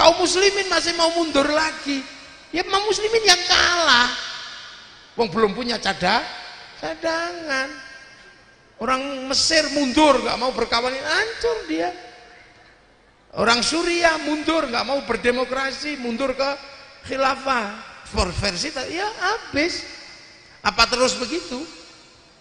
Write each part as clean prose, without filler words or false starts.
Kaum muslimin masih mau mundur lagi. Ya kaum muslimin yang kalah. Wong belum punya cadangan. Orang Mesir mundur, nggak mau berkawan, hancur dia. Orang Suriah mundur, nggak mau berdemokrasi, mundur ke khilafah. Versi ya habis. Apa terus begitu?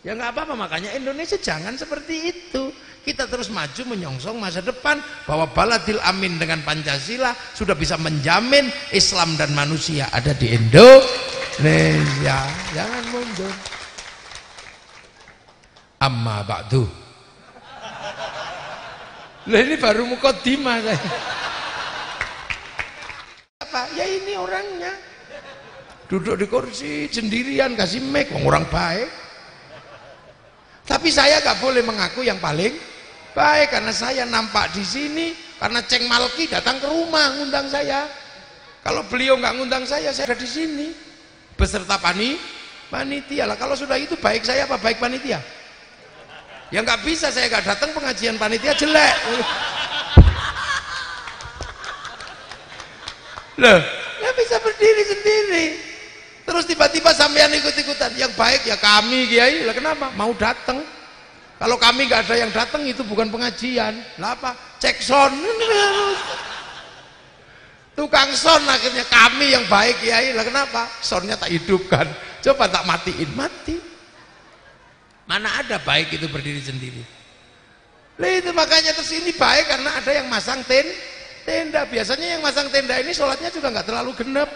Ya nggak apa-apa, makanya Indonesia jangan seperti itu. Kita terus maju menyongsong masa depan, bahwa baladil amin dengan Pancasila sudah bisa menjamin Islam dan manusia ada di Indonesia. Jangan mundur. Amma ba'du. Lah ini baru mukadimah saya. Apa? Ya ini orangnya. Duduk di kursi sendirian kasih mic, orang baik. Tapi saya gak boleh mengaku yang paling baik karena saya nampak di sini, karena Ceng Malki datang ke rumah ngundang saya. Kalau beliau nggak ngundang saya ada di sini beserta panitia lah. Kalau sudah itu baik saya apa baik panitia? Ya nggak bisa, saya nggak datang pengajian panitia jelek. Loh, nggak bisa berdiri sendiri. Terus tiba-tiba sampean ikut-ikutan. Yang baik ya kami kiai. Lah kenapa? Mau datang. Kalau kami nggak ada yang datang itu bukan pengajian. Lah apa? Cek sound. Tukang sound akhirnya kami yang baik kiai. Lah kenapa? Soundnya tak hidupkan. Coba tak matiin, mati. Mana ada baik itu berdiri sendiri. Lah itu makanya terus ini baik karena ada yang masang tenda. Biasanya yang masang tenda ini sholatnya juga nggak terlalu genep.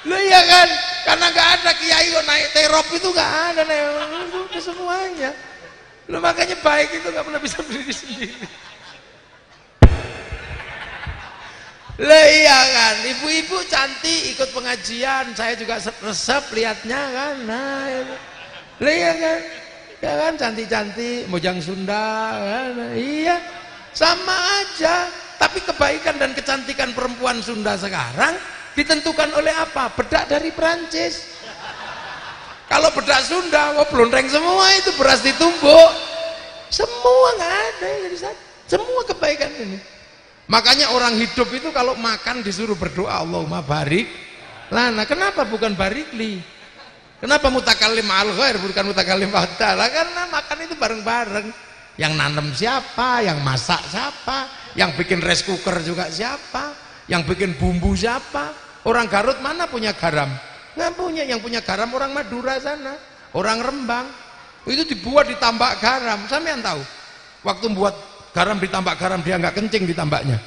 Loh iya kan, karena nggak ada kiai kok naik terop itu, nggak ada itu semuanya. Loh makanya baik itu nggak pernah bisa berdiri sendiri. Lah iya kan, ibu-ibu cantik ikut pengajian, saya juga resep lihatnya kan. Nah, lah iya kan, ya kan cantik-cantik, mojang Sunda kan. Iya, sama aja. Tapi kebaikan dan kecantikan perempuan Sunda sekarang ditentukan oleh apa? Bedak dari Perancis. Kalau bedak Sunda, wah blonreng semua itu, beras ditumbuk semua, nggak ada jadi semua kebaikan ini. Makanya orang hidup itu kalau makan disuruh berdoa Allahumma barik lana. Kenapa bukan barikli? Kenapa mutakallim al khair bukan mutakallim fatala? Karena makan itu bareng-bareng. Yang nanam siapa, yang masak siapa, yang bikin rice cooker juga siapa, yang bikin bumbu siapa. Orang Garut mana punya garam? Nggak punya. Yang punya garam orang Madura sana, orang Rembang. Itu dibuat ditambah garam. Sampean tahu? Waktu buat garam ditambah garam dia nggak kencing ditambahnya.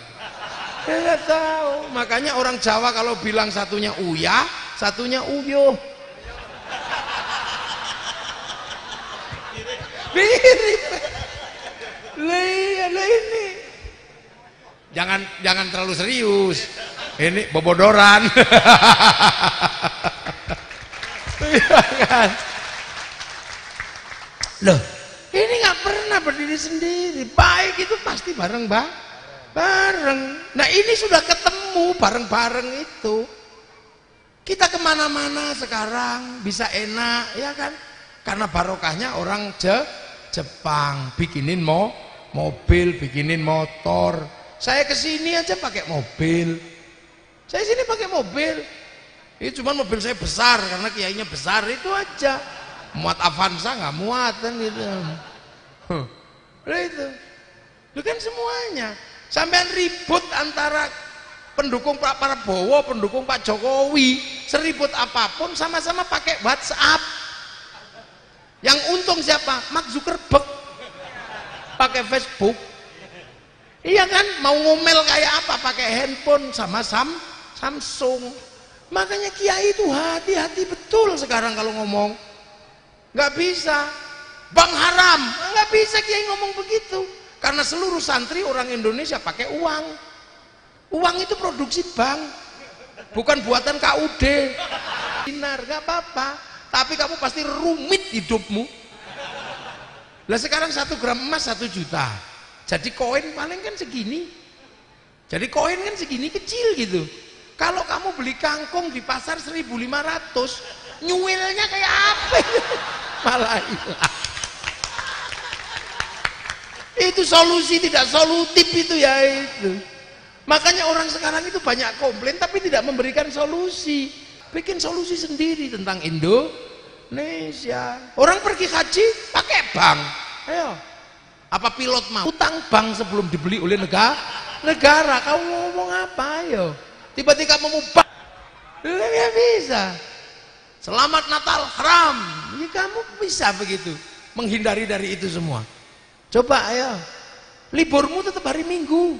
Ya nggak tahu. Makanya orang Jawa kalau bilang satunya uyah, satunya uyuh. Mirip. Lah ini. Jangan terlalu serius. Ini bobodoran. Loh, ini nggak pernah berdiri sendiri. Baik itu pasti bareng. Nah ini sudah ketemu bareng-bareng itu. Kita kemana-mana sekarang bisa enak, ya kan? Karena barokahnya orang Jepang bikinin mobil, bikinin motor. Saya kesini aja pakai mobil. Saya sini pakai mobil. Ini cuma mobil saya besar karena kiainya besar, itu aja. Muat Avanza nggak muat kan gitu. Itu kan semuanya. Sampean ribut antara pendukung Pak Prabowo, pendukung Pak Jokowi, seribut apapun sama-sama pakai WhatsApp. Yang untung siapa? Mark Zuckerberg pakai Facebook. Iya kan, mau ngomel kayak apa pakai handphone sama Samsung. Makanya kiai itu hati-hati betul sekarang kalau ngomong. Nggak bisa bang haram, nggak bisa kiai ngomong begitu, karena seluruh santri orang Indonesia pakai uang. Uang itu produksi bank, bukan buatan KUD. Dinar nggak apa-apa, tapi kamu pasti rumit hidupmu. Lah sekarang 1 gram emas 1 juta, jadi koin paling kan segini. Jadi koin kan segini kecil gitu. Kalau kamu beli kangkung di pasar 1.500, nyuilnya kayak apa? Malah hilang. Itu solusi tidak solutif itu ya itu. Makanya orang sekarang itu banyak komplain tapi tidak memberikan solusi. Bikin solusi sendiri tentang Indonesia. Orang pergi haji pakai bank. Ayo. Apa pilot mau utang bank sebelum dibeli oleh negara? Kamu ngomong apa ayo? Tiba-tiba mau bank. Nggak bisa. Selamat Natal haram. Ya kamu bisa begitu menghindari dari itu semua. Coba ayo. Liburmu tetap hari Minggu.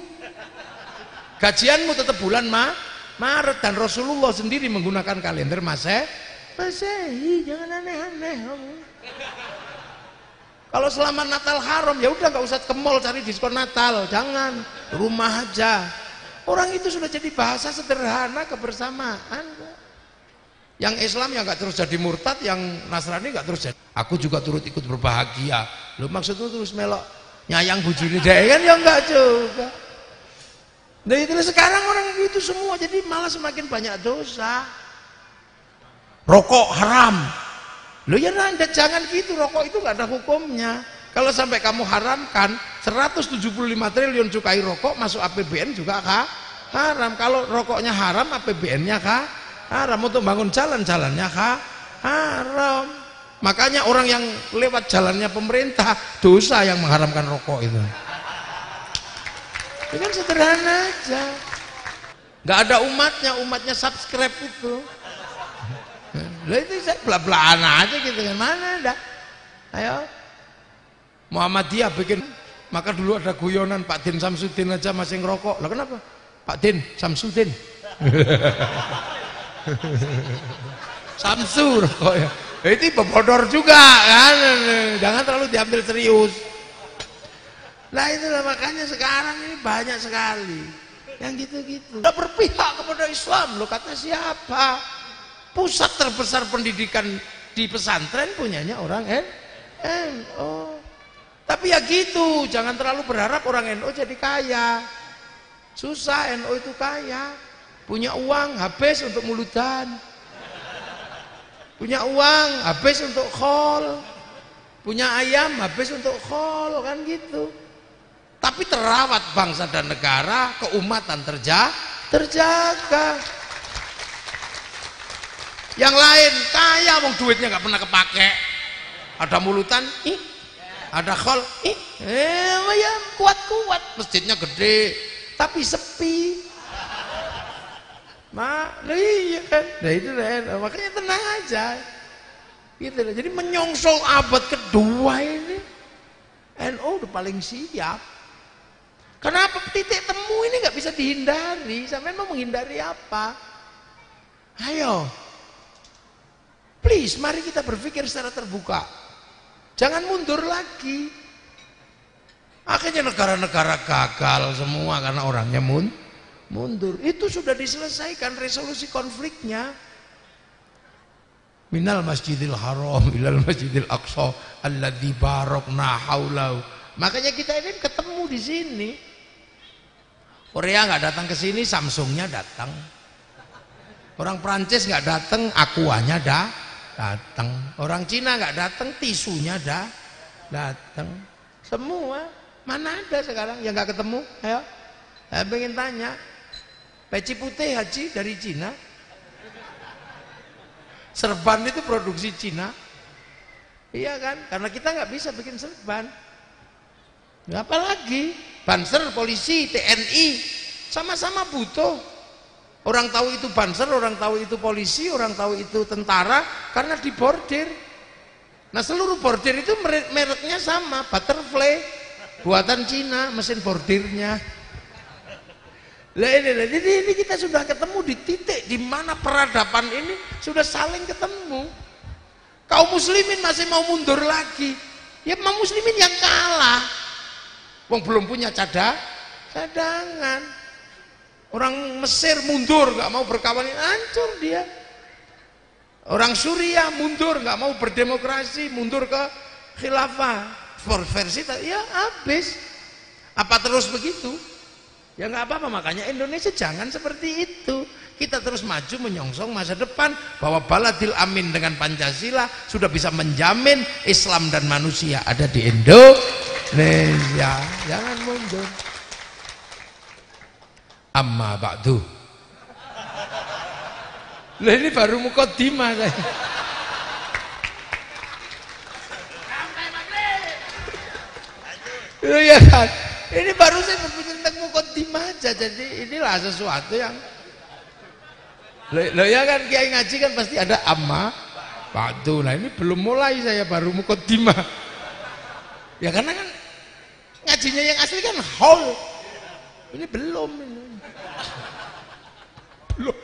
Gajianmu tetap bulan Maret, dan Rasulullah sendiri menggunakan kalender Masehi. Jangan aneh-aneh. Kalau selamat Natal haram ya udah nggak usah ke mall cari diskon Natal, jangan, rumah aja. Orang itu sudah jadi bahasa sederhana kebersamaan. Yang Islam yang nggak terus jadi murtad, yang Nasrani nggak terus jadi. Aku juga turut ikut berbahagia. Lo maksudnya terus melok nyayang bujuni deh kan? Ya enggak juga. Nah itu sekarang orang itu semua jadi malah semakin banyak dosa. Rokok haram. Loh ya Anda jangan gitu, rokok itu nggak ada hukumnya. Kalau sampai kamu haramkan 175 triliun cukai rokok masuk APBN juga haram. Kalau rokoknya haram, APBN-nya haram. Untuk bangun jalan-jalannya haram. Makanya orang yang lewat jalannya pemerintah dosa yang mengharamkan rokok itu. Itu kan sederhana aja. Nggak ada umatnya subscribe itu. Lah itu saya bela-belaan aja gitu kan, mana ada. Ayo. Muhammadiyah bikin, maka dulu ada guyonan Pak Din Samsudin aja masih ngerokok. Lah kenapa? Pak Din Samsudin. Samsu rokok ya. Itu bebodor juga kan. Jangan terlalu diambil serius. Nah itulah makanya sekarang ini banyak sekali yang gitu-gitu. Udah berpihak kepada Islam, lo kata siapa? Pusat terbesar pendidikan di pesantren punyanya orang NU. Tapi ya gitu, jangan terlalu berharap orang NU jadi kaya. Susah, NU itu kaya. Punya uang habis untuk mulutan. Punya uang habis untuk khol. Punya ayam habis untuk khol, kan gitu. Tapi terawat bangsa dan negara, keumatan terjaga. Yang lain kaya, wong duitnya nggak pernah kepake. Ada mulutan, ada khol, ya kuat, masjidnya gede, tapi sepi. Iya kan, nah itu makanya tenang aja. Gitu. Jadi menyongsong abad kedua ini, NU udah paling siap. Kenapa titik temu ini nggak bisa dihindari? Sampai mau menghindari apa? Ayo, please, mari kita berpikir secara terbuka. Jangan mundur lagi. Akhirnya negara-negara gagal semua karena orangnya mundur. Itu sudah diselesaikan resolusi konfliknya. Minal Masjidil Haram ilal Masjidil Aqsa alladzi barakna haulahu. Makanya kita ini ketemu di sini. Korea nggak datang ke sini, Samsungnya datang. Orang Prancis nggak datang, Aquanya datang. Orang Cina nggak datang, tisunya datang. Semua mana ada sekarang yang nggak ketemu? Ayo, saya pengen tanya. Peci putih haji dari Cina. Serban itu produksi Cina. Iya kan? Karena kita nggak bisa bikin serban. Apalagi Banser, polisi, TNI sama-sama butuh. Orang tahu itu Banser, orang tahu itu polisi, orang tahu itu tentara karena di bordir. Nah seluruh bordir itu mereknya sama, Butterfly, buatan Cina, mesin bordirnya. Ini kita sudah ketemu di titik di mana peradaban ini sudah saling ketemu. Kaum muslimin masih mau mundur lagi. Ya kaum muslimin yang kalah. Wong belum punya cadangan. Orang Mesir mundur, nggak mau berkawan, hancur dia. Orang Suriah mundur, nggak mau berdemokrasi, mundur ke khilafah. Versi ya habis. Apa terus begitu? Ya nggak apa-apa, makanya Indonesia jangan seperti itu. Kita terus maju menyongsong masa depan bahwa baladil amin dengan Pancasila sudah bisa menjamin Islam dan manusia ada di Indonesia. Indonesia, jangan mundur. Amma ba'du. Lah ini baru mukadimah saya. Ya kan? Ini baru saya berpikir tentang mukadimah aja. Jadi inilah sesuatu yang loh ya kan, kiai ngaji kan pasti ada amma ba'du. Nah ini belum mulai, saya baru mukadimah. Ya karena kan ngajinya yang asli kan haul. Ini belum ini. Belum.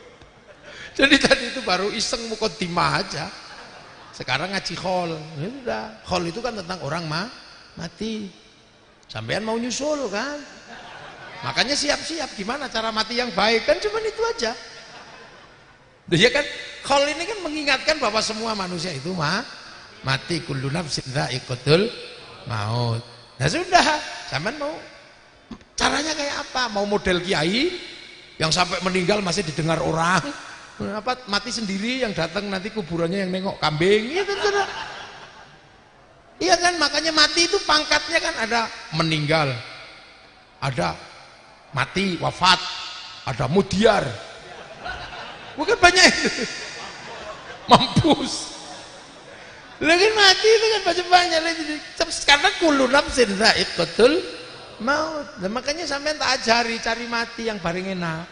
Jadi tadi itu baru iseng mukadimah aja. Sekarang ngaji khol. Ya sudah. Khol itu kan tentang orang mati. Sampean mau nyusul kan? Makanya siap-siap gimana cara mati yang baik, kan cuman itu aja. Ya kan, khol ini kan mengingatkan bahwa semua manusia itu mati, kullu nafsin dha'iqatul maut. Nah sudah, sampean mau caranya kayak apa? Mau model kiai yang sampai meninggal masih didengar orang, apa mati sendiri yang datang nanti kuburannya yang nengok kambing, itu sudah. Iya kan, makanya mati itu pangkatnya kan ada meninggal, ada mati wafat, ada mudiar, bukan banyak itu. Mampus. Lagi mati itu kan banyak karena kullu nafsin dha'iqatul maut. Nah, makanya sampean tak ajari cari mati yang paling enak.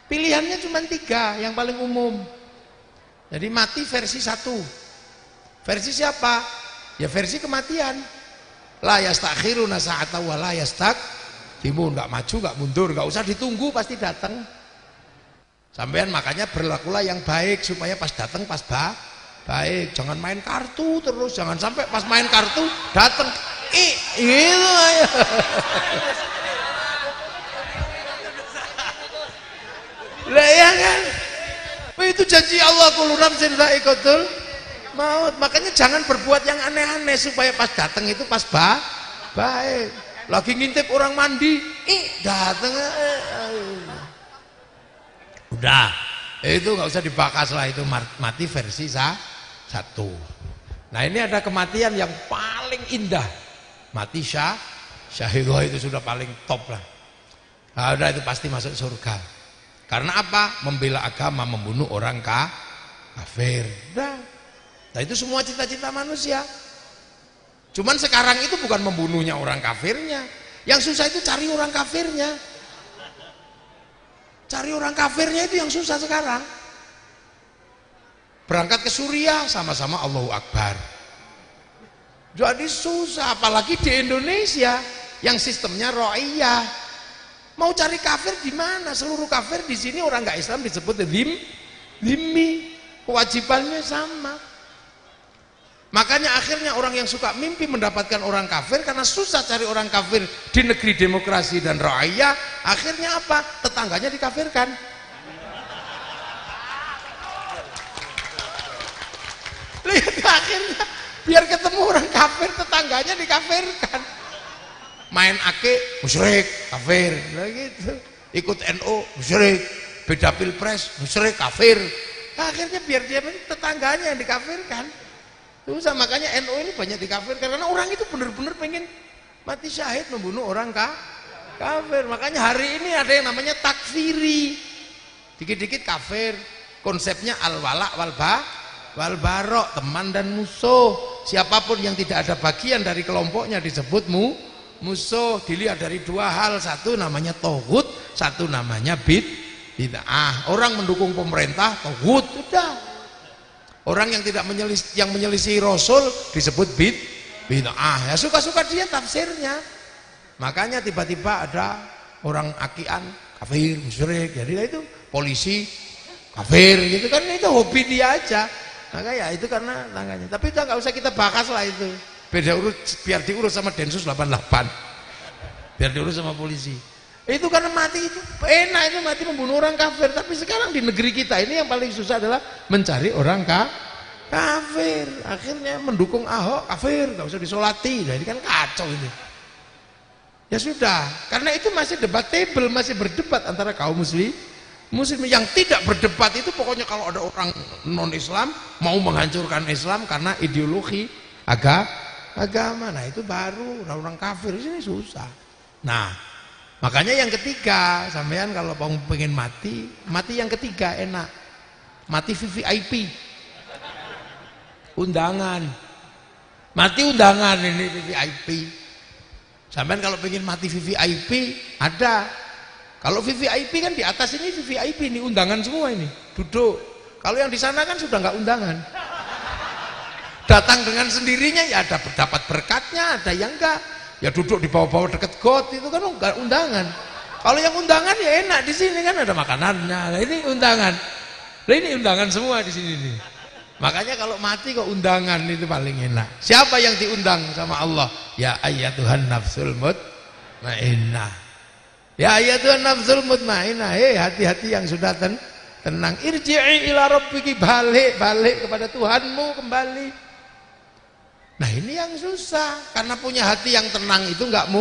Pilihannya cuma 3 yang paling umum. Jadi mati versi 1. Versi siapa? Ya versi kematian. La yastakhiruna sa'ata wa la yastaqdimun, enggak maju, enggak mundur, enggak usah ditunggu, pasti datang. Sampean makanya berlakulah yang baik supaya pas datang pas baik. Jangan main kartu terus, jangan sampai pas main kartu datang gitu aja. Lah ya kan? Itu janji Allah, kullu nafsin dha'iqatul maut. Makanya jangan berbuat yang aneh-aneh supaya pas datang itu pas baik. Lagi ngintip orang mandi, datang. Udah, itu nggak usah dibahas lah, itu mati versi 1. Nah ini ada kematian yang paling indah, mati syahidah, itu sudah paling top lah. Nah, udah itu pasti masuk surga. Karena apa? Membela agama, membunuh orang kafir. Nah itu semua cita-cita manusia. Cuman sekarang itu bukan membunuhnya orang kafirnya, yang susah itu cari orang kafirnya. Cari orang kafirnya itu yang susah sekarang. Berangkat ke Suriah sama-sama Allahu Akbar. Jadi susah, apalagi di Indonesia yang sistemnya ro'iyah. Mau cari kafir di mana? Seluruh kafir di sini orang nggak Islam disebut dhimmi. Kewajibannya sama. Makanya akhirnya orang yang suka mimpi mendapatkan orang kafir, karena susah cari orang kafir di negeri demokrasi dan rakyat, akhirnya apa? Tetangganya dikafirkan. Lihat akhirnya biar ketemu orang kafir, tetangganya dikafirkan. Main ake musyrik kafir, nah gitu. Ikut NU musyrik, beda pilpres musyrik kafir. Nah, akhirnya biar dia tetangganya yang dikafirkan. Susah, makanya NU ini banyak dikafirkan karena orang itu benar-benar pengen mati syahid membunuh orang kafir. Makanya hari ini ada yang namanya takfiri, dikit-dikit kafir. Konsepnya al-wala wal barok, teman dan musuh. Siapapun yang tidak ada bagian dari kelompoknya disebut musuh. Dilihat dari 2 hal, satu namanya tohut, satu namanya bid'ah. Orang mendukung pemerintah tohut, sudah. Orang yang tidak menyelisih Rasul disebut bid'ah. Ya suka-suka dia tafsirnya. Makanya tiba-tiba ada orang akian kafir, musyrik. Jadi itu polisi kafir gitu kan, itu hobi dia aja. Maka ya itu karena tangganya. Tapi itu nggak usah kita bahas lah itu. Biar diurus sama Densus 88. Biar diurus sama polisi. Itu karena mati itu enak, itu mati membunuh orang kafir. Tapi sekarang di negeri kita ini yang paling susah adalah mencari orang kafir. Akhirnya mendukung Ahok kafir, nggak usah disolati. Nah, ini kan kacau ini. Ya sudah, karena itu masih debatable, masih berdebat antara kaum muslim yang tidak berdebat itu pokoknya kalau ada orang non Islam mau menghancurkan Islam karena ideologi agama. Nah itu baru orang kafir, sini susah. Nah makanya yang ketiga, sampean kalau pengen mati yang ketiga enak, mati VVIP, undangan, mati undangan ini VVIP. Sampean kalau pengen mati VVIP ada. Kalau VVIP kan di atas ini VVIP, ini undangan semua ini, duduk. Kalau yang di sana kan sudah nggak undangan. Datang dengan sendirinya ya ada dapat berkatnya, ada yang enggak. Ya duduk di bawah-bawah deket got itu kan enggak undangan. Kalau yang undangan ya enak di sini kan ada makanannya. Nah, ini undangan. Nah, ini undangan semua di sini nih. Makanya kalau mati kok undangan itu paling enak. Siapa yang diundang sama Allah? Ya ayyatuhan nafsul mutmainnah. Ya ayyatuhan nafsul mutmainnah. Hati-hati yang sudah tenang. Irji'i ila rabbiki, balik kepada Tuhanmu kembali. Nah ini yang susah, karena punya hati yang tenang itu nggak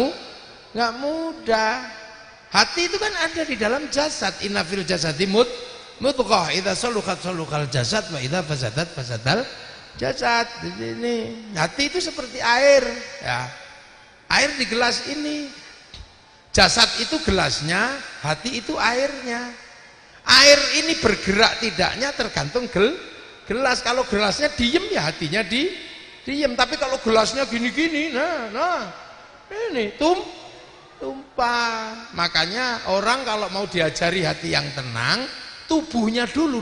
mudah. Hati itu kan ada di dalam jasad. Inna fil jasadi mudghah, idza saluhat salukal jasad, wa idza fasadat fasadal jasad. Jadi ini hati itu seperti air, ya. Air di gelas ini. Jasad itu gelasnya, hati itu airnya. Air ini bergerak tidaknya tergantung gelas. Kalau gelasnya diem ya hatinya diem. Tapi kalau gelasnya gini-gini, nah ini tumpah. Makanya orang kalau mau diajari hati yang tenang, tubuhnya dulu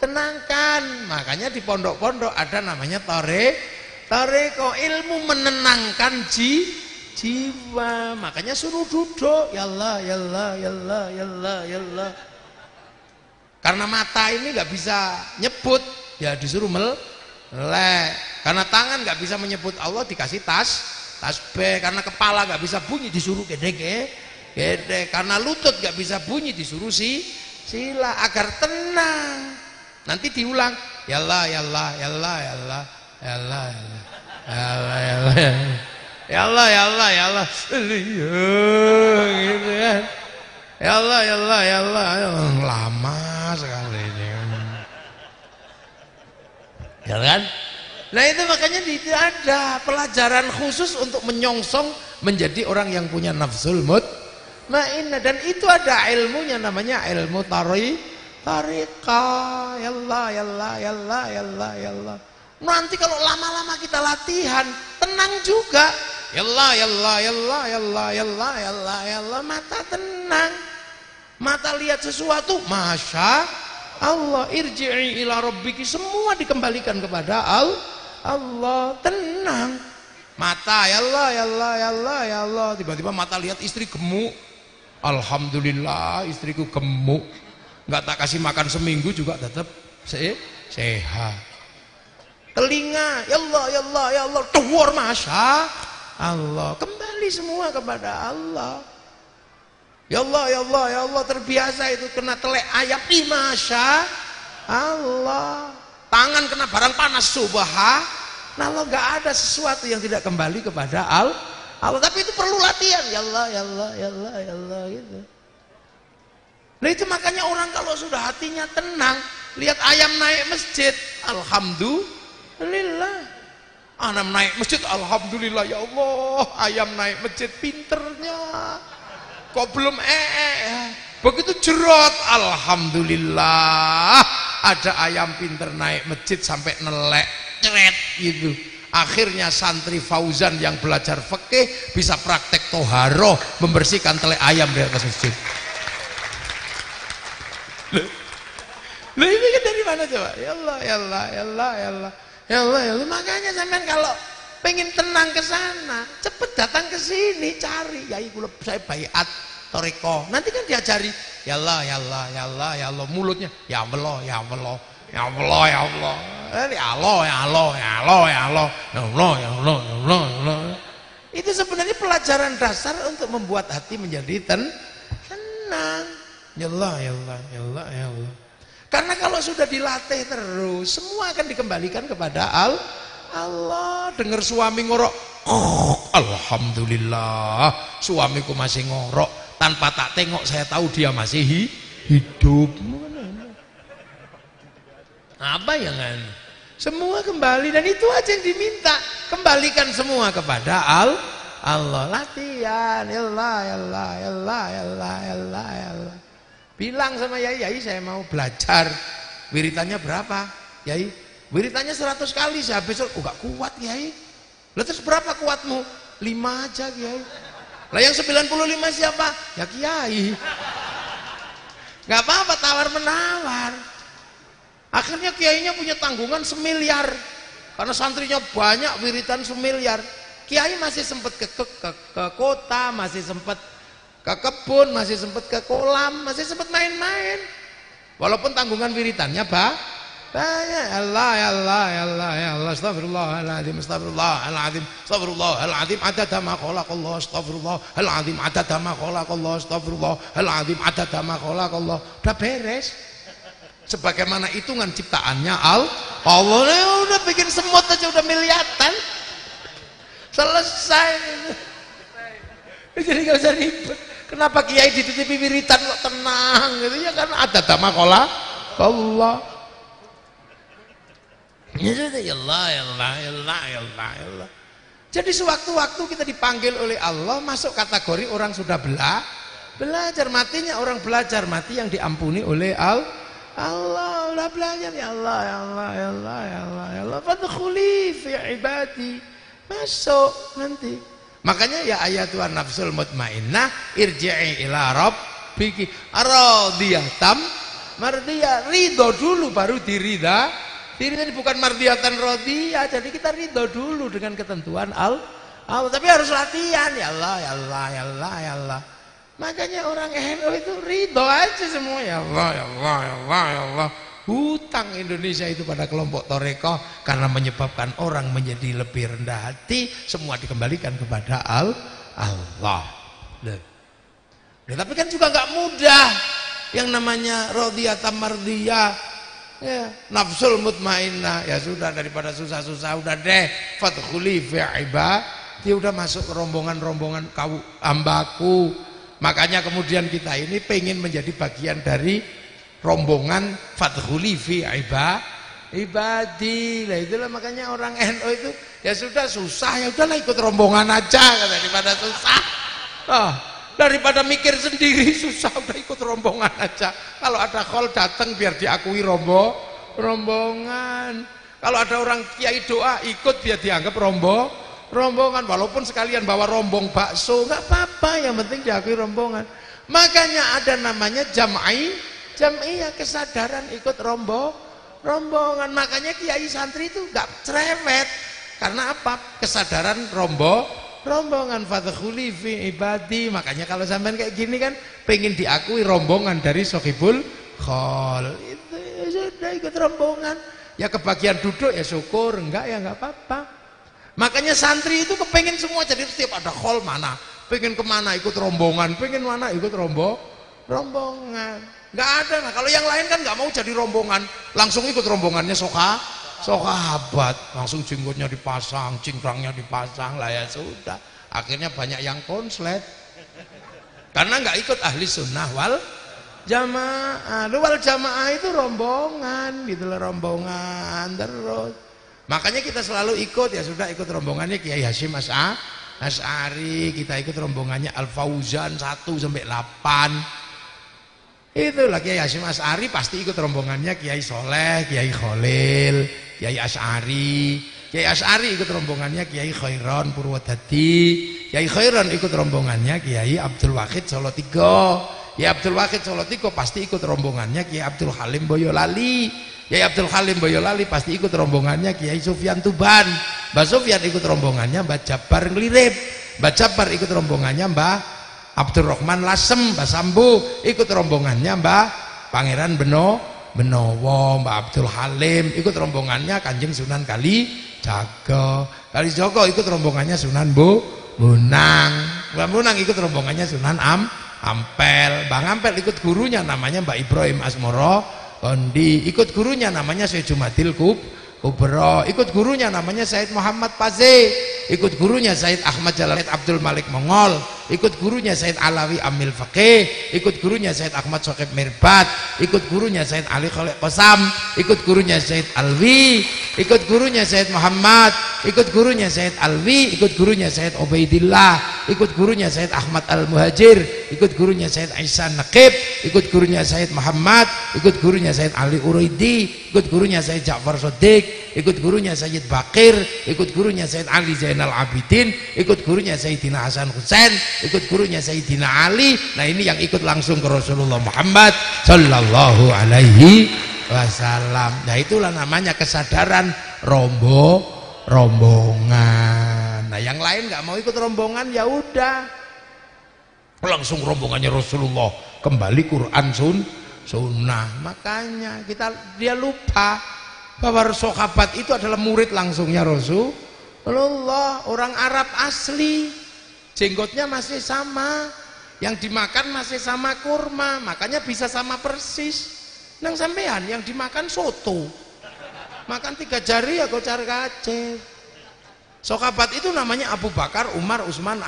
tenangkan. Makanya di pondok-pondok ada namanya toreko, ilmu menenangkan jiwa. Makanya suruh duduk, ya Allah, ya Allah, ya Allah, ya Allah, ya Allah. Karena mata ini nggak bisa nyebut, ya disuruh melek. Karena tangan nggak bisa menyebut Allah, dikasih tasbih. Karena kepala nggak bisa bunyi, disuruh gede. Karena lutut nggak bisa bunyi, disuruh sila agar tenang. Nanti diulang, ya Allah, ya Allah, ya Allah, ya Allah, ya Allah, ya Allah, ya Allah, ya Allah. Ya Allah, ya Allah, ya Allah, gitu kan. Ya Allah, ya Allah, ya Allah, lama sekali ini. Ya kan? Nah itu makanya tidak ada pelajaran khusus untuk menyongsong menjadi orang yang punya nafsul mutmainnah, dan itu ada ilmunya, namanya ilmu tariqah. Ya Allah, ya Allah, ya Allah, ya Allah, ya Allah. Nanti kalau lama-lama kita latihan, tenang juga. Ya Allah, ya Allah, ya Allah, ya Allah, ya Allah, ya Allah, ya Allah. Mata tenang. Mata lihat sesuatu, masya Allah. Irji'i ila rabbiki, semua dikembalikan kepada Allah. Tenang. Mata, ya Allah, ya Allah, ya Allah, ya Allah. Tiba-tiba mata lihat istri gemuk. Alhamdulillah istriku gemuk. Nggak tak kasih makan seminggu juga tetap sehat. Telinga, ya Allah, ya Allah, ya Allah, tuwar, masya Allah. Kembali semua kepada Allah. Ya Allah, ya Allah, ya Allah. Terbiasa itu kena telek ayam, masya Allah. Tangan kena barang panas, subhanallah. Nggak ada sesuatu yang tidak kembali kepada Allah. Tapi itu perlu latihan. Ya Allah, ya Allah, ya Allah, ya Allah, gitu. Nah itu makanya orang kalau sudah hatinya tenang, lihat ayam naik masjid, alhamdulillah. Anak naik masjid, alhamdulillah, ya Allah. Ayam naik masjid, pinternya. Kok belum begitu jerot, alhamdulillah. Ada ayam pinter naik masjid sampai nelek, ceret gitu. Akhirnya santri Fauzan yang belajar fikih bisa praktek toharoh, membersihkan telek ayam di atas masjid. Loh ini kan dari mana coba? Ya Allah, ya Allah, ya Allah, ya Allah, ya Allah, ya Allah. Makanya sampean kalau pengen tenang ke sana, cepet datang ke sini, cari. Ya iku saya baiat toriko. Nanti kan diajari. Ya Allah, ya Allah, ya Allah, ya Allah. Mulutnya ya Allah, ya Allah, ya Allah, ya Allah. Ya Allah, ya Allah, ya Allah, ya Allah, ya Allah, ya Allah, ya Allah, ya Allah. Itu sebenarnya pelajaran dasar untuk membuat hati menjadi tenang. Ya Allah, ya Allah, ya Allah, ya Allah. Karena kalau sudah dilatih terus, semua akan dikembalikan kepada Allah. Dengar suami ngorok, alhamdulillah, suamiku masih ngorok. Tanpa tak tengok saya tahu dia masih hidup. Apa yang kan? Semua kembali, dan itu aja yang diminta. kembalikan semua kepada Allah. Latihan, ya Allah, ya Allah, ya Allah, ya Allah, ya Allah, ya Allah. Bilang sama Yai, saya mau belajar. Wiritannya berapa? Yai, wiritannya 100 kali saya besok. Gak kuat Yai. Lah terus berapa kuatmu? 5 aja Yai. Lah yang 95 siapa? Ya Kiai. Gak apa-apa, tawar menawar. Akhirnya kiainya punya tanggungan 1 miliar. Karena santrinya banyak, wiritan 1 miliar. Kiai masih sempat ke kota, masih sempat ke kebun, masih sempat ke kolam, masih sempat main-main. Walaupun tanggungan wiritannya banyak. Allah, ya Allah, ya Allah, ya Allah, astagfirullahaladzim, astagfirullahaladzim, astagfirullahaladzim, adada ma khalaqallah, astagfirullahaladzim, adada ma khalaqallah, astagfirullahaladzim, adada ma khalaqallah. Udah beres. Sebagaimana hitungan ciptaannya Allah udah bikin semut aja udah miliatan. Selesai. Jadi gak usah ribet. Kenapa kiai dititipi wiritan kok tenang gitu ya, karena ada damakola Allah. Ya Allah, ya Allah, ya Allah, ya Allah, ya Allah. Jadi sewaktu-waktu kita dipanggil oleh Allah masuk kategori orang sudah belajar. Matinya orang belajar, mati yang diampuni oleh Allah. Udah belajar, ya Allah, ya Allah, ya Allah, ya Allah, ya Allah. Fadkhuli fi ibadi. Masuk nanti. Makanya ya ayatuhan nafsul mutmainnah irji'i ila rabbiki radiyatan mardiyah. Ridho dulu baru dirida. Diri bukan mardiyatan radiyah. Jadi kita ridho dulu dengan ketentuan Allah. Tapi harus latihan, ya Allah, ya Allah, ya Allah, ya Allah. Makanya orang NU itu ridho aja semua, ya Allah, ya Allah, ya Allah, ya Allah. Hutang Indonesia itu pada kelompok Torekoh karena menyebabkan orang menjadi lebih rendah hati, semua dikembalikan kepada Allah. Tapi kan juga nggak mudah yang namanya radiyatan mardiyah, ya, nafsul mutmainnah. Ya sudah, daripada susah-susah udah deh fadkhuli fi ibadi, udah masuk ke rombongan-rombongan kau hambaku. Makanya kemudian kita ini pengen menjadi bagian dari rombongan fadkhuli fi ibadi. Lah itulah makanya orang NU itu ya sudah susah, ya udahlah ikut rombongan aja daripada susah. Daripada mikir sendiri susah, udah ikut rombongan aja. Kalau ada khol datang biar diakui rombongan. Kalau ada orang kiai doa ikut biar dianggap rombongan. Walaupun sekalian bawa rombong bakso nggak apa-apa, yang penting diakui rombongan. Makanya ada namanya jam'iyah, kesadaran ikut rombongan. Makanya kiai santri itu nggak cerewet. Karena apa? Kesadaran rombongan. Fadkhuli fi ibadi. Makanya kalau sampean kayak gini kan pengen diakui rombongan dari Sohibul Khol. Itu ya sudah ikut rombongan. Ya kebagian duduk ya syukur, enggak ya enggak apa-apa. Makanya santri itu kepengen semua, jadi setiap ada khol mana, pengen kemana ikut rombongan, pengen mana ikut rombongan. Nggak ada. Nah kalau yang lain kan nggak mau jadi rombongan, langsung ikut rombongannya sahabat, langsung jenggotnya dipasang, cingkrangnya dipasang, lah ya sudah. Akhirnya banyak yang konslet karena nggak ikut ahli sunnah wal jamaah. Wal jamaah itu rombongan, gitulah, rombongan terus. Makanya kita selalu ikut, ya sudah ikut rombongannya Kiai Hasyim Asy'ari, kita ikut rombongannya Al Fauzan 1 sampai 8. Itulah Kiai Hasyim Asy'ari pasti ikut rombongannya Kiai Soleh, Kiai Khalil, Kiai Asy'ari. Kiai Asy'ari ikut rombongannya Kiai Khairon Purwodadi. Kiai Khairon ikut rombongannya Kiai Abdul Wahid Solo 3. Kiai Abdul Wahid Solo 3 pasti ikut rombongannya Kiai Abdul Halim Boyolali. Kiai Abdul Halim Boyolali pasti ikut rombongannya Kiai Sufyan Tuban. Mbah Sufyan ikut rombongannya Mbah Jabar Nglirip. Mbah Jabar ikut rombongannya Mbah Abdurrahman Lasem. Mbah Sambu ikut rombongannya Mbah Pangeran Benowo. Mbah Abdul Halim ikut rombongannya Kanjeng Sunan Kalijaga. Kalijaga ikut rombongannya Sunan Bonang. Mbah Bonang ikut rombongannya Sunan Ampel. Mbah Ampel ikut gurunya namanya Mbah Ibrahim Asmoro Kondi, ikut gurunya namanya Syekh Jumadil Kubro, ikut gurunya namanya Said Muhammad Paze, ikut gurunya Said Ahmad Jalal Abdul Malik Mongol, ikut gurunya Said Alawi Amil Faqih, ikut gurunya Said Ahmad Shokib Mirbat, ikut gurunya Said Ali Khalid Qasam, ikut gurunya Said Alwi, ikut gurunya Said Muhammad, ikut gurunya Said Alwi, ikut gurunya Said Ubaidillah, ikut gurunya Said Ahmad Al-Muhajir, ikut gurunya Said Aisyah Naqib, ikut gurunya Said Muhammad, ikut gurunya Said Ali Uraidi, ikut gurunya Said Ja'far Shodiq, ikut gurunya Sayyid Bakir, ikut gurunya Said Ali Zainal Abidin, ikut gurunya Sayyidina Hasan Husain, ikut gurunya Sayyidina Ali. Nah ini yang ikut langsung ke Rasulullah Muhammad sallallahu alaihi wasallam. Nah itulah namanya kesadaran rombongan. Nah yang lain nggak mau ikut rombongan, ya udah langsung rombongannya Rasulullah, kembali Quran sunnah. Makanya dia lupa bahwa sahabat itu adalah murid langsungnya Rasulullah, orang Arab asli, jenggotnya masih sama, yang dimakan masih sama kurma, makanya bisa sama persis. Nang sampean yang dimakan soto, makan 3 jari ya kocar kacir. Sahabat itu namanya Abu Bakar, Umar, Utsman,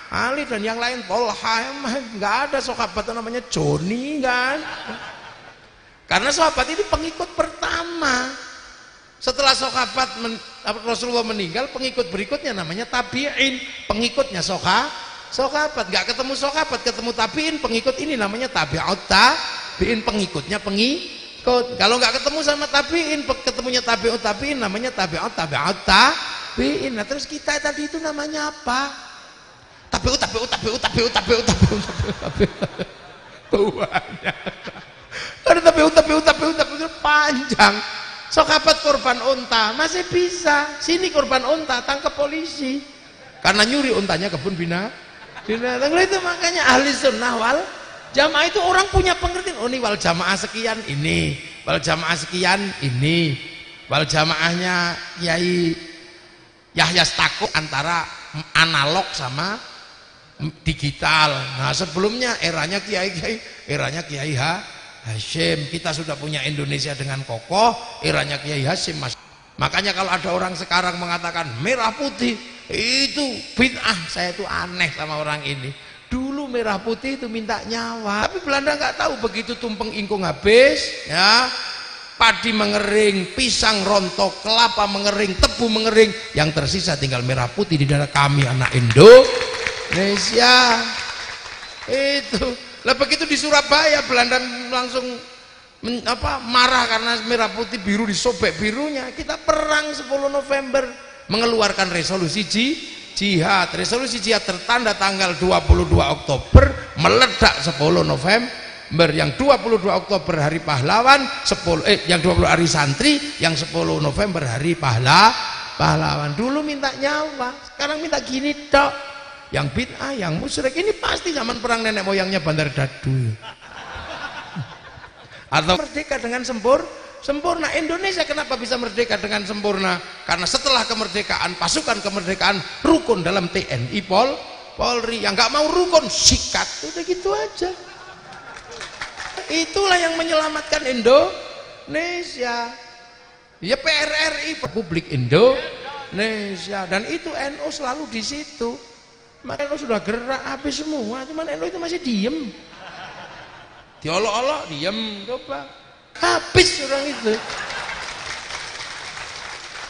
Ali dan yang lain. Tolha, nggak ada sahabat namanya Joni, kan? Karena sahabat itu pengikut pertama. Setelah sahabat Rasulullah meninggal, pengikut berikutnya namanya tabi'in, pengikutnya sahabat. Nggak ketemu sahabat, ketemu tabi'in, pengikut ini namanya tabi'ut tabi'in, pengikutnya pengikut. Kalau nggak ketemu sama tabi'in, ketemunya tabi'ut tabi'in, namanya tabi'ut tabi'in. Nah terus kita tadi itu namanya apa? Tabi'ut. Ada tabi'ut panjang. Sahabat korban unta masih bisa, sini korban unta tangkap polisi karena nyuri untanya kebun binatang. Itu makanya ahli sunnah wal jamaah itu orang punya pengertian. Oh ini wal jamaah sekian ini, wal jamaah sekian ini, wal jamaahnya Kiai Yahya Stakuf antara analog sama digital. Nah sebelumnya eranya Kiai Hashim, kita sudah punya Indonesia dengan kokoh, eranya Kiai Hashim mas. Makanya kalau ada orang sekarang mengatakan merah putih itu bid'ah, saya itu aneh sama orang ini. Dulu merah putih itu minta nyawa, tapi Belanda nggak tahu begitu tumpeng ingkung habis, ya padi mengering, pisang rontok, kelapa mengering, tebu mengering, yang tersisa tinggal merah putih di daerah kami anak Indonesia. Itu lah begitu di Surabaya Belanda langsung marah karena merah putih biru disobek birunya. Kita perang 10 November mengeluarkan resolusi jihad. Resolusi jihad tertanda tanggal 22 Oktober, meledak 10 November. Yang 22 Oktober hari pahlawan, yang 20 hari santri, yang 10 November hari pahlawan. Dulu minta nyawa, sekarang minta gini tok. Yang bid'ah, yang musyrik ini pasti zaman perang nenek moyangnya Bandar Dadu. Atau merdeka dengan sempurna. Indonesia kenapa bisa merdeka dengan sempurna? Karena setelah kemerdekaan, pasukan kemerdekaan rukun dalam TNI Polri. Yang nggak mau rukun sikat, udah gitu aja. Itulah yang menyelamatkan Indonesia. Ya PRRI, Republik Indonesia, dan itu NU selalu di situ. Makanya NU sudah gerak habis semua, cuman NU itu masih diem, diolok-olok diem, coba habis orang itu.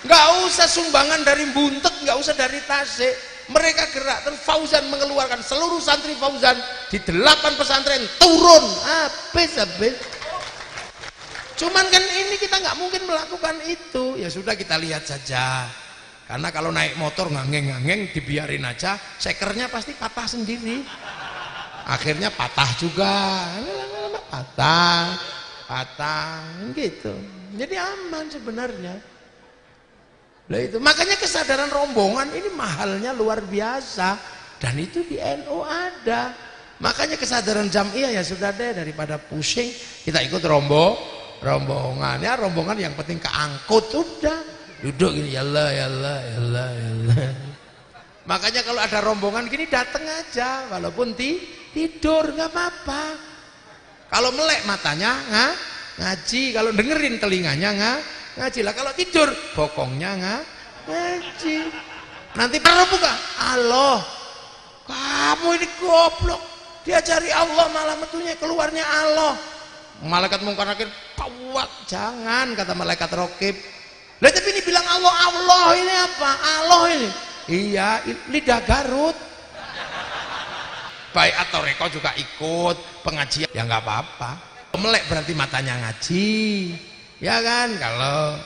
Nggak usah sumbangan dari Buntet, nggak usah dari Tasik, mereka gerak. Terus Fauzan mengeluarkan seluruh santri Fauzan di 8 pesantren turun, habis. Cuman kan ini kita nggak mungkin melakukan itu, ya sudah kita lihat saja. Karena kalau naik motor ngangeng-ngangeng dibiarin aja, sekernya pasti patah sendiri. Akhirnya patah juga, patah gitu. Jadi aman sebenarnya. Nah itu makanya kesadaran rombongan ini mahalnya luar biasa, dan itu di NU ada. Makanya kesadaran jamiah ya sudah deh, daripada pusing kita ikut rombongan. Ya rombongan yang penting keangkut, udah duduk gini, ya Allah. Makanya kalau ada rombongan gini datang aja, walaupun tidur nggak apa-apa. Kalau melek matanya ngaji, kalau dengerin telinganya ngaji lah. Kalau tidur bokongnya ngaji. Nanti baru buka, Allah, kamu anakmu ini goblok, dia cari Allah malah metunya keluarnya Allah. Malaikat mungkar nakir kuat, jangan, kata malaikat rokib. Lah tapi ini bilang Allah, Allah ini apa? Allah ini. Iya, lidah Garut. Baik atau Reko juga ikut pengajian, ya nggak apa-apa. Melek berarti matanya ngaji, ya kan? Kalau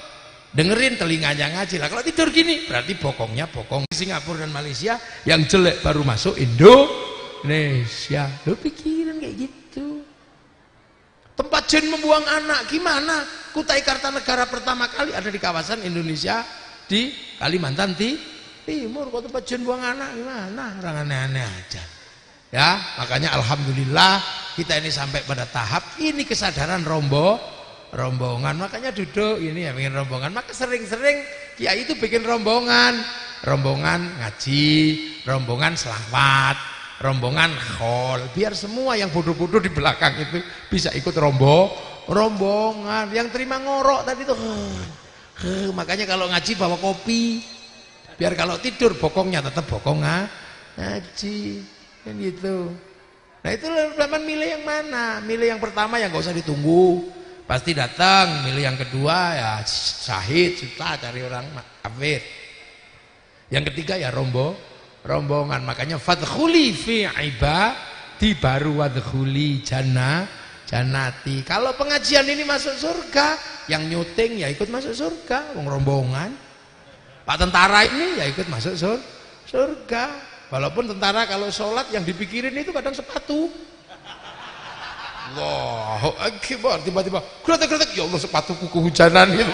dengerin telinganya ngaji lah. Kalau tidur gini berarti bokongnya bokong. Singapura dan Malaysia yang jelek baru masuk Indonesia. Lo pikiran kayak gitu. Tempat jin membuang anak gimana? Kutai Kartanegara pertama kali ada di kawasan Indonesia di Kalimantan Timur. Kok tempat jin buang anak gimana? Orang aneh-aneh aja. Ya, makanya alhamdulillah kita ini sampai pada tahap ini kesadaran rombongan. Makanya duduk ini ya bikin rombongan. Maka sering-sering kiai itu bikin rombongan ngaji, rombongan selawat, rombongan khol, biar semua yang bodoh-bodoh di belakang itu bisa ikut rombongan. Yang terima ngorok tadi tuh makanya kalau ngaji bawa kopi, biar kalau tidur bokongnya tetap bokong ngaji kan gitu. Nah itu zaman milih yang mana? Milih yang pertama yang gak usah ditunggu, pasti datang. Milih yang kedua ya syahid, susah cari orang kafir. Yang ketiga ya rombongan. Makanya fadkhuli fi ibadi baru wadkhuli jannati. Kalau pengajian ini masuk surga, yang nyuting ya ikut masuk surga, wong rombongan. Pak tentara ini ya ikut masuk surga. Walaupun tentara kalau sholat yang dipikirin itu kadang sepatu. Allahu Akbar, tiba-tiba kretek-kretek, ya Allah sepatuku kehujanan gitu.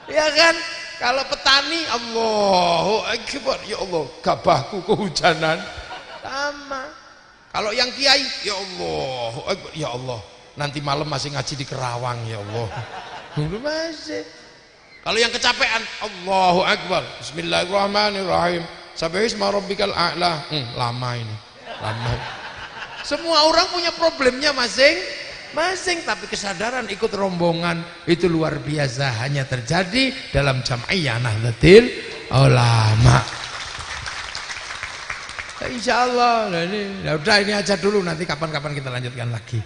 Ya kan? Kalau petani, Allahu Akbar, ya Allah gabahku kehujanan. Sama. Kalau yang kiai, ya Allah Akbar, ya Allah nanti malam masih ngaji di Kerawang, ya Allah. Dulu masih. Kalau yang kecapean, Allahu Akbar, Bismillahirrahmanirrahim, Sabbihisma rabbikal a'la. Lama ini, lama. Semua orang punya problemnya masing-masing, tapi kesadaran ikut rombongan itu luar biasa hanya terjadi dalam Jam'iyah Nahdlatul Ulama. Insyaallah. Nah ini, udah ini aja dulu, nanti kapan-kapan kita lanjutkan lagi.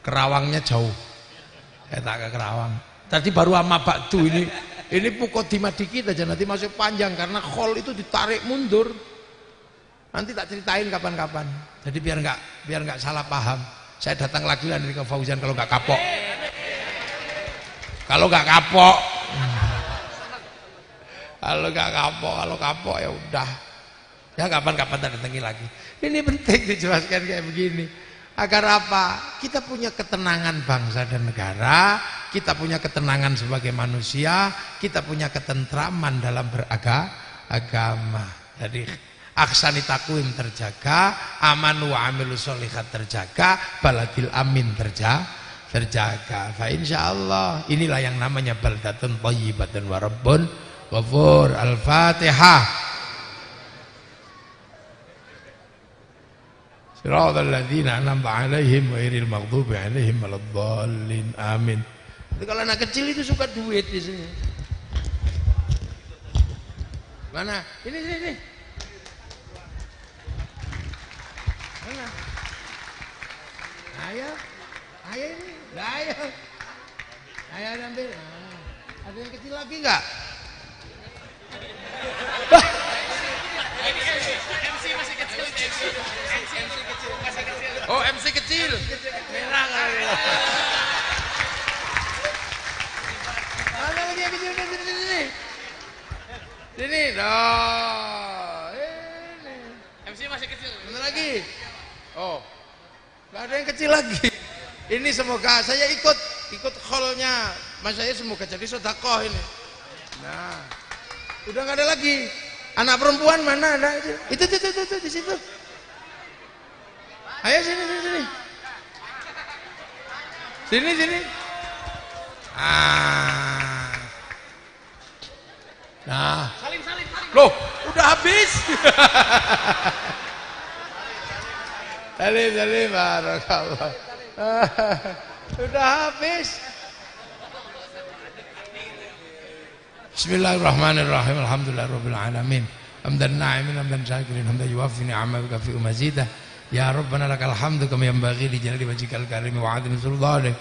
Kerawangnya jauh, saya tak ke Kerawang. Tadi baru sama Baktu ini pukodimah dikit aja, nanti masih panjang karena khol itu ditarik mundur. Nanti tak ceritain kapan-kapan. Jadi biar nggak salah paham. Saya datang lagi lah dari ke Fauzan kalau nggak kapok. Kalau kapok ya udah. Ya kapan-kapan tak datangi lagi. Ini penting dijelaskan kayak begini. Agar apa? Kita punya ketenangan bangsa dan negara, kita punya ketenangan sebagai manusia, kita punya ketentraman dalam beragama. Jadi aksani takwim terjaga, aman wa amilu sholihat terjaga, baladil amin terjaga. Fa insyaallah inilah yang namanya baldatun thayyibatun wa rabbun ghafur. Al-Fatihah. Siratal ladzina an'amta 'alaihim ghairil maghdubi 'alaihim waladdallin. Amin. Jadi kalau anak kecil itu suka duit di sini. Mana? Ini. Mana? Ayah ini. Ayah ambil. Ada yang kecil lagi enggak? MC masih kecil. Oh, MC kecil. Merah kali. Mana lagi yang kecil? Sini. Ini. MC masih kecil. Benar lagi. Oh. Enggak ada yang kecil lagi. Ini semoga saya ikut kholnya. Mas saya semoga jadi sedekah ini. Nah. Udah enggak ada lagi. Anak perempuan mana ada itu? Itu di situ. Ayo sini. Sini. Nah. Salim. Loh, udah habis. Salim barakallah. Udah habis. Bismillahirrahmanirrahim. Alhamdulillahirabbil alamin. hamdan na'imin hamdan syakirin hamdan yuwaffi ni'amahu kafi mazidah. Ya Rabbana lakal hamdu kama yanbaghi li jalali wajhikal karim wa 'azimi sultanik.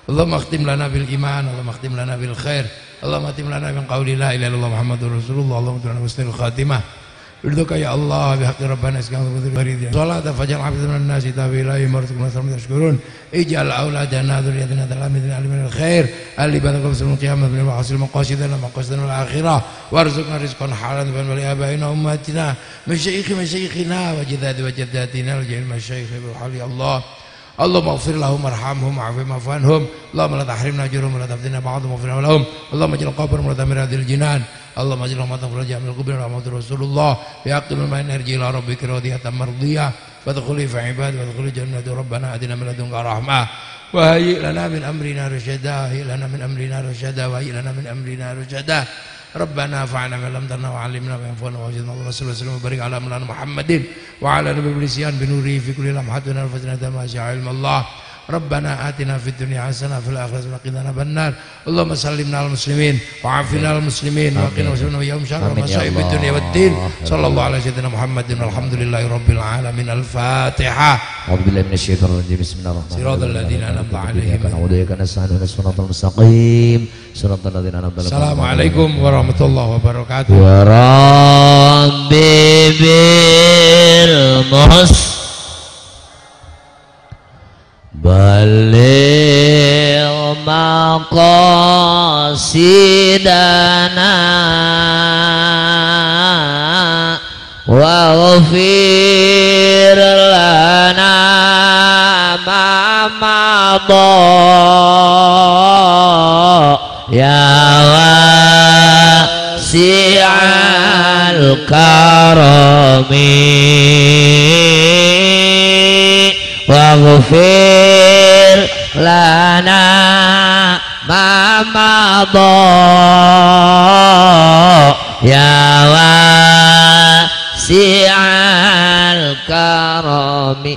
Allahumma khtim lana bil iman, Allahumma khtim lana bil khair, Allahumma khtim lana min qawli la ilaha illallah Muhammadur Rasulullah, Allahumma khtim lana husnul khatimah. Ridhoka ya Allah bihaqqi rabbana iskam baridiyah. Salata fajal hafizan minan nasi tabi ilahi marzuqna salam tashkurun. Ij'al auladana dzurriyatana talamin alimin khair. Ali barakallahu fil qiyamah bil hasil maqasidana maqasidana al akhirah. Warzuqna rizqan halalan wa li abaina ummatina masyayikhina wa jadadi wa jaddatina al jil masyayikh bil hali Allah. Allahumma ighfir lahum warhamhum wa'afihim wa'fu anhum. Allahumma la tahrimna ajrahum wa la taftina ba'dhum wa fina lahum. Allahumma ij'al qabrahum mutamira dil jinan. Allahumma ij'al rahmatan fil jamil qubur Muhammadur Rasulullah bi aqdil man arji ila rabbika radiyatan mardiyah fadkhuli fi ibadi wadkhuli jannati rabbana atina min ladunka rahmah wa hayyi lana min amrina rashada hayyi lana min amrina rashada wa hayyi lana min amrina rashada Rabbana fa'alna ma lam tanna wa 'allimna ma yanfa'una wa zidna Rasulullah wa barik ala Muhammadin wa ala nabi bisyan binuri fi kulli lamhatin wa fatina ma syaa ilmallah Rabbana atina fid dunya hasanah fil akhirati wa qina adzabannar. Allahumma sallimna al muslimin wa afina al muslimin wa qina wasna yawm syarr masaibid dunya waddin. Sallallahu alaihi sayyidina Muhammadin walhamdulillahi rabbil alamin. Al-Fatihah. A'udzu billahi minasyaitonir rajim. Bismillahirrahmanirrahim. Siratal ladzina an'amta 'alaihim ghairil maghdubi mustaqim. Siratal ladzina an'amta 'alaihim. Assalamualaikum warahmatullahi wabarakatuh. Wa rabbil mus baligh maqasidana waghfir lana ma madha ya wasi'al karami waghfir lana ma madha ya wasi'al karami.